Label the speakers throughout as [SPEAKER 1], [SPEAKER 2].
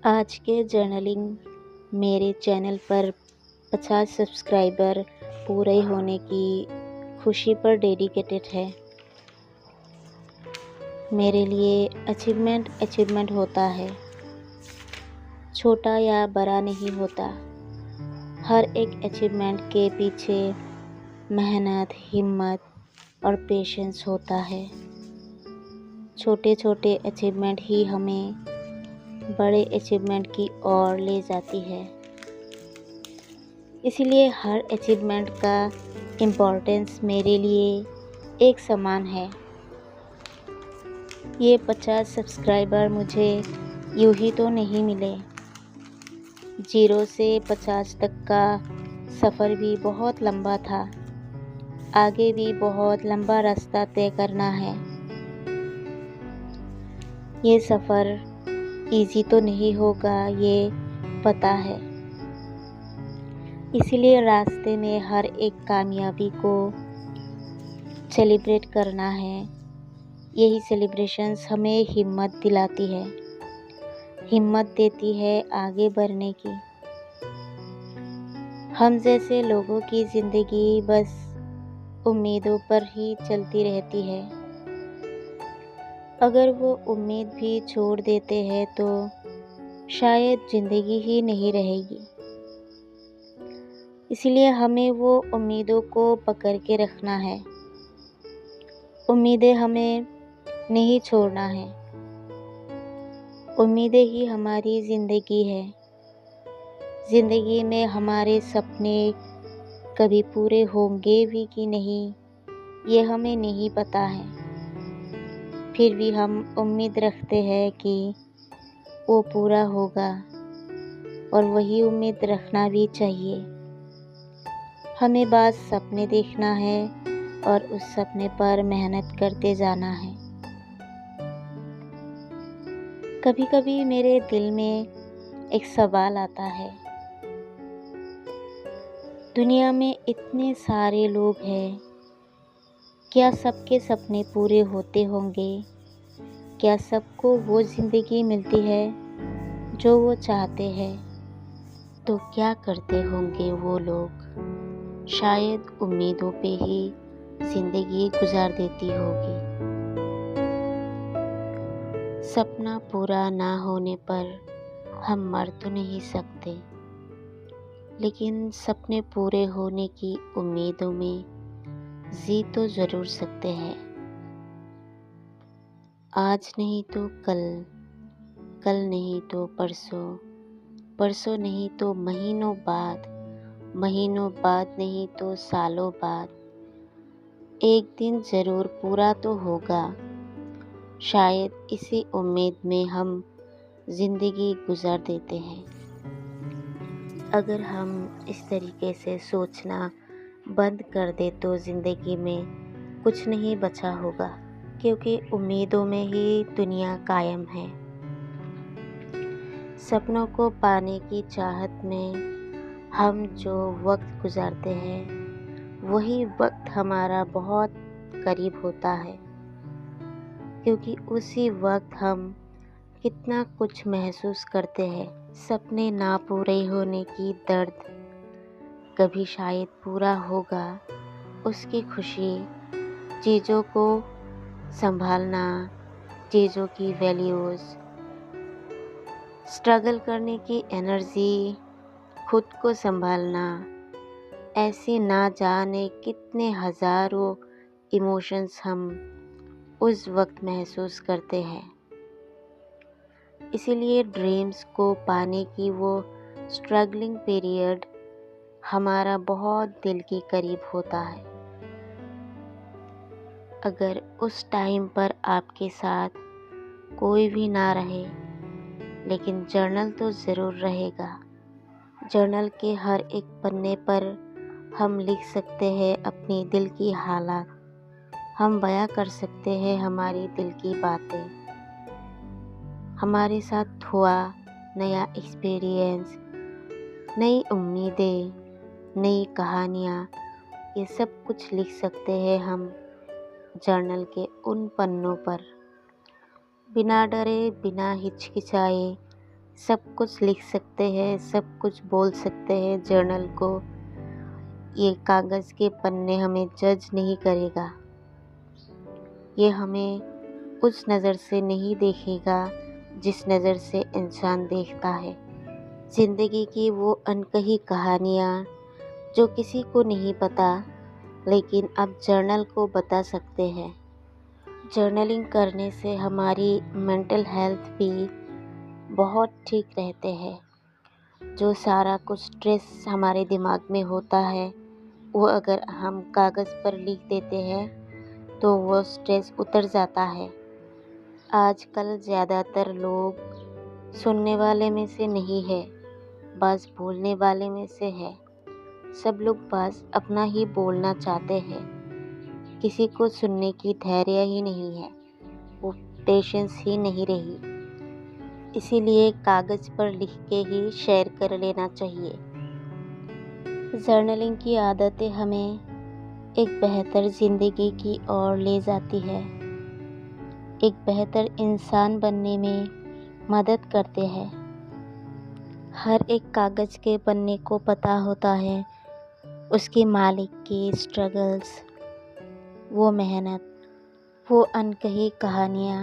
[SPEAKER 1] आज के जर्नलिंग मेरे चैनल पर 50 सब्सक्राइबर पूरे होने की खुशी पर डेडिकेटेड है। मेरे लिए अचीवमेंट होता है, छोटा या बड़ा नहीं होता। हर एक अचीवमेंट के पीछे मेहनत, हिम्मत और पेशेंस होता है। छोटे छोटे अचीवमेंट ही हमें बड़े अचीवमेंट की ओर ले जाती है। इसलिए हर अचीवमेंट का इम्पोर्टेंस मेरे लिए एक समान है। ये 50 सब्सक्राइबर मुझे यूं ही तो नहीं मिले। 0 से 50 तक का सफ़र भी बहुत लंबा था। आगे भी बहुत लंबा रास्ता तय करना है। ये सफ़र इजी तो नहीं होगा, ये पता है। इसीलिए रास्ते में हर एक कामयाबी को सेलिब्रेट करना है। यही सेलिब्रेशंस हमें हिम्मत दिलाती है, हिम्मत देती है आगे बढ़ने की। हम जैसे लोगों की ज़िंदगी बस उम्मीदों पर ही चलती रहती है। अगर वो उम्मीद भी छोड़ देते हैं तो शायद ज़िंदगी ही नहीं रहेगी। इसलिए हमें वो उम्मीदों को पकड़ के रखना है। उम्मीदें हमें नहीं छोड़ना है। उम्मीदें ही हमारी ज़िंदगी है। ज़िंदगी में हमारे सपने कभी पूरे होंगे भी कि नहीं, ये हमें नहीं पता है। फिर भी हम उम्मीद रखते हैं कि वो पूरा होगा, और वही उम्मीद रखना भी चाहिए। हमें बस सपने देखना है और उस सपने पर मेहनत करते जाना है। कभी कभी मेरे दिल में एक सवाल आता है, दुनिया में इतने सारे लोग हैं, क्या सबके सपने पूरे होते होंगे? क्या सबको वो ज़िंदगी मिलती है जो वो चाहते हैं? तो क्या करते होंगे वो लोग? शायद उम्मीदों पे ही ज़िंदगी गुजार देती होगी। सपना पूरा ना होने पर हम मर तो नहीं सकते, लेकिन सपने पूरे होने की उम्मीदों में जी तो ज़रूर सकते हैं। आज नहीं तो कल, कल नहीं तो परसों, परसों नहीं तो महीनों बाद, महीनों बाद नहीं तो सालों बाद, एक दिन ज़रूर पूरा तो होगा। शायद इसी उम्मीद में हम ज़िंदगी गुजार देते हैं। अगर हम इस तरीके से सोचना बंद कर दे तो ज़िंदगी में कुछ नहीं बचा होगा, क्योंकि उम्मीदों में ही दुनिया कायम है। सपनों को पाने की चाहत में हम जो वक्त गुजारते हैं, वही वक्त हमारा बहुत करीब होता है, क्योंकि उसी वक्त हम कितना कुछ महसूस करते हैं। सपने ना पूरे होने की दर्द कभी शायद पूरा होगा, उसकी खुशी, चीज़ों को संभालना, चीज़ों की वैल्यूज़, स्ट्रगल करने की एनर्जी, खुद को संभालना, ऐसे ना जाने कितने हज़ारों इमोशंस हम उस वक्त महसूस करते हैं। इसीलिए ड्रीम्स को पाने की वो स्ट्रगलिंग पीरियड हमारा बहुत दिल के करीब होता है। अगर उस टाइम पर आपके साथ कोई भी ना रहे, लेकिन जर्नल तो ज़रूर रहेगा। जर्नल के हर एक पन्ने पर हम लिख सकते हैं अपनी दिल की हालात, हम बयां कर सकते हैं हमारी दिल की बातें। हमारे साथ हुआ नया एक्सपीरियंस, नई उम्मीदें, नई कहानियाँ, ये सब कुछ लिख सकते हैं हम जर्नल के उन पन्नों पर। बिना डरे, बिना हिचकिचाए सब कुछ लिख सकते हैं, सब कुछ बोल सकते हैं जर्नल को। ये कागज़ के पन्ने हमें जज नहीं करेगा। ये हमें उस नज़र से नहीं देखेगा जिस नज़र से इंसान देखता है। ज़िंदगी की वो अनकही कहानियाँ जो किसी को नहीं पता, लेकिन अब जर्नल को बता सकते हैं। जर्नलिंग करने से हमारी मेंटल हेल्थ भी बहुत ठीक रहते हैं। जो सारा कुछ स्ट्रेस हमारे दिमाग में होता है, वो अगर हम कागज़ पर लिख देते हैं तो वो स्ट्रेस उतर जाता है। आजकल ज़्यादातर लोग सुनने वाले में से नहीं है, बस बोलने वाले में से है। सब लोग बस अपना ही बोलना चाहते हैं। किसी को सुनने की धैर्य ही नहीं है, वो पेशेंस ही नहीं रही। इसीलिए कागज़ पर लिख के ही शेयर कर लेना चाहिए। जर्नलिंग की आदतें हमें एक बेहतर ज़िंदगी की ओर ले जाती है, एक बेहतर इंसान बनने में मदद करते हैं। हर एक कागज़ के पन्ने को पता होता है उसके मालिक की स्ट्रगल्स, वो मेहनत, वो अनकही कहानियाँ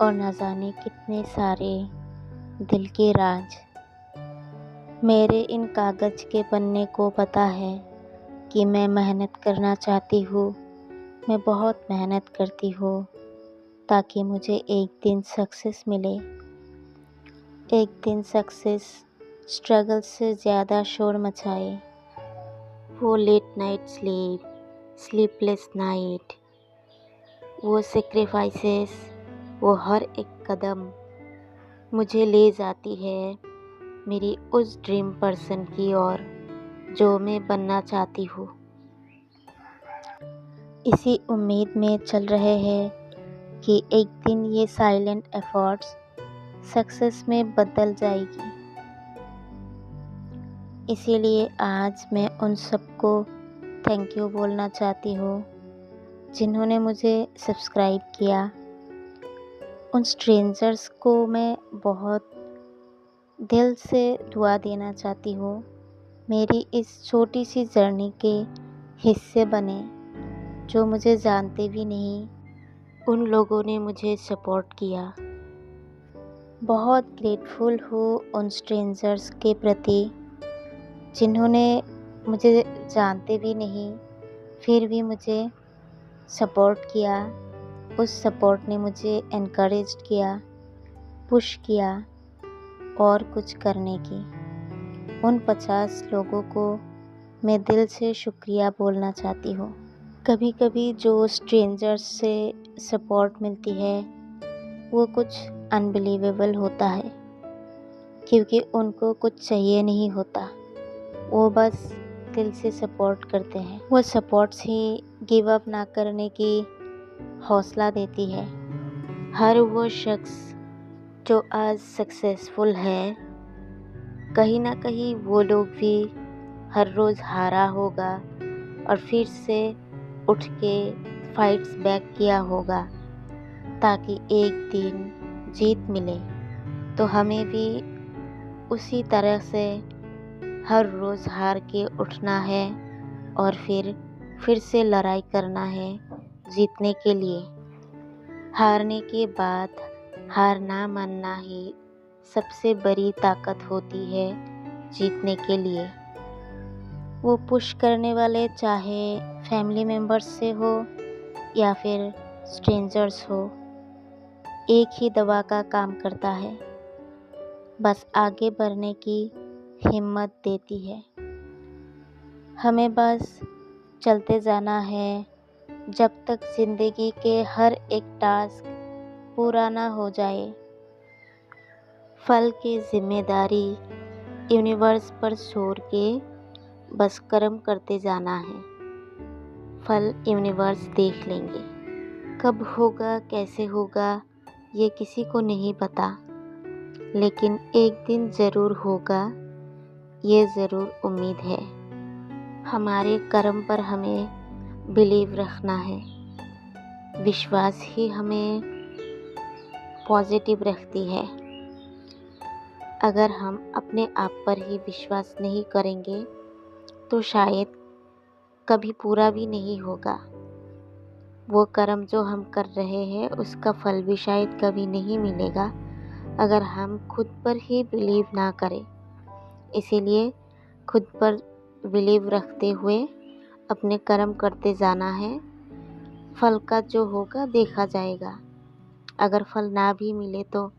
[SPEAKER 1] और न जाने कितने सारे दिल के राज। मेरे इन कागज़ के पन्ने को पता है कि मैं मेहनत करना चाहती हूँ, मैं बहुत मेहनत करती हूँ ताकि मुझे एक दिन सक्सेस मिले। एक दिन सक्सेस स्ट्रगल से ज़्यादा शोर मचाए। वो लेट नाइट स्लीपलेस नाइट, वो सेक्रीफाइसेस, वो हर एक कदम मुझे ले जाती है मेरी उस ड्रीम पर्सन की ओर जो मैं बनना चाहती हूँ। इसी उम्मीद में चल रहे हैं कि एक दिन ये साइलेंट एफर्ट्स सक्सेस में बदल जाएगी। इसीलिए आज मैं उन सबको थैंक यू बोलना चाहती हूँ जिन्होंने मुझे सब्सक्राइब किया। उन स्ट्रेंजर्स को मैं बहुत दिल से दुआ देना चाहती हूँ, मेरी इस छोटी सी जर्नी के हिस्से बने। जो मुझे जानते भी नहीं, उन लोगों ने मुझे सपोर्ट किया। बहुत ग्रेटफुल हूँ उन स्ट्रेंजर्स के प्रति जिन्होंने मुझे जानते भी नहीं फिर भी मुझे सपोर्ट किया। उस सपोर्ट ने मुझे एनकरेज किया, पुश किया और कुछ करने की। उन 50 लोगों को मैं दिल से शुक्रिया बोलना चाहती हूँ। कभी कभी जो स्ट्रेंजर्स से सपोर्ट मिलती है वो कुछ अनबिलीवेबल होता है, क्योंकि उनको कुछ चाहिए नहीं होता, वो बस दिल से सपोर्ट करते हैं। वो सपोर्ट्स ही गिव अप ना करने की हौसला देती है। हर वो शख्स जो आज सक्सेसफुल है, कहीं ना कहीं वो लोग भी हर रोज़ हारा होगा और फिर से उठ के फाइट्स बैक किया होगा ताकि एक दिन जीत मिले। तो हमें भी उसी तरह से हर रोज़ हार के उठना है और फिर से लड़ाई करना है जीतने के लिए। हारने के बाद हार ना मानना ही सबसे बड़ी ताकत होती है जीतने के लिए। वो पुश करने वाले चाहे फैमिली मेम्बर्स से हो या फिर स्ट्रेंजर्स हो, एक ही दवा का काम करता है, बस आगे बढ़ने की हिम्मत देती है। हमें बस चलते जाना है जब तक ज़िंदगी के हर एक टास्क पूरा ना हो जाए। फल की जिम्मेदारी यूनिवर्स पर छोड़ के बस कर्म करते जाना है। फल यूनिवर्स देख लेंगे। कब होगा, कैसे होगा, ये किसी को नहीं पता, लेकिन एक दिन ज़रूर होगा, ये ज़रूर उम्मीद है। हमारे कर्म पर हमें बिलीव रखना है। विश्वास ही हमें पॉजिटिव रखती है। अगर हम अपने आप पर ही विश्वास नहीं करेंगे तो शायद कभी पूरा भी नहीं होगा। वो कर्म जो हम कर रहे हैं उसका फल भी शायद कभी नहीं मिलेगा अगर हम खुद पर ही बिलीव ना करें। इसीलिए खुद पर बिलीव रखते हुए अपने कर्म करते जाना है। फल का जो होगा देखा जाएगा। अगर फल ना भी मिले तो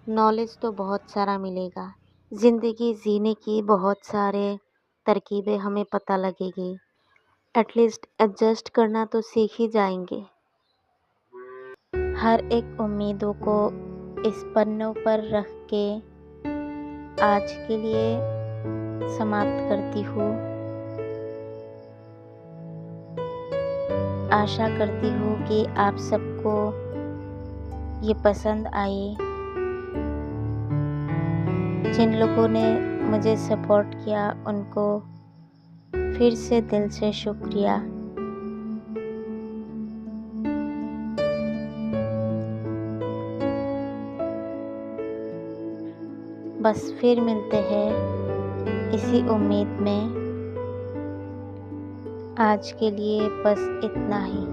[SPEAKER 1] नॉलेज तो बहुत सारा मिलेगा। ज़िंदगी जीने की बहुत सारे तरकीबें हमें पता लगेगी। एटलीस्ट एडजस्ट करना तो सीख ही जाएंगे। हर एक उम्मीदों को इस पन्नों पर रख के आज के लिए समाप्त करती हूँ। आशा करती हूँ कि आप सबको ये पसंद आए। जिन लोगों ने मुझे सपोर्ट किया उनको फिर से दिल से शुक्रिया। बस फिर मिलते हैं इसी उम्मीद में। आज के लिए बस इतना ही।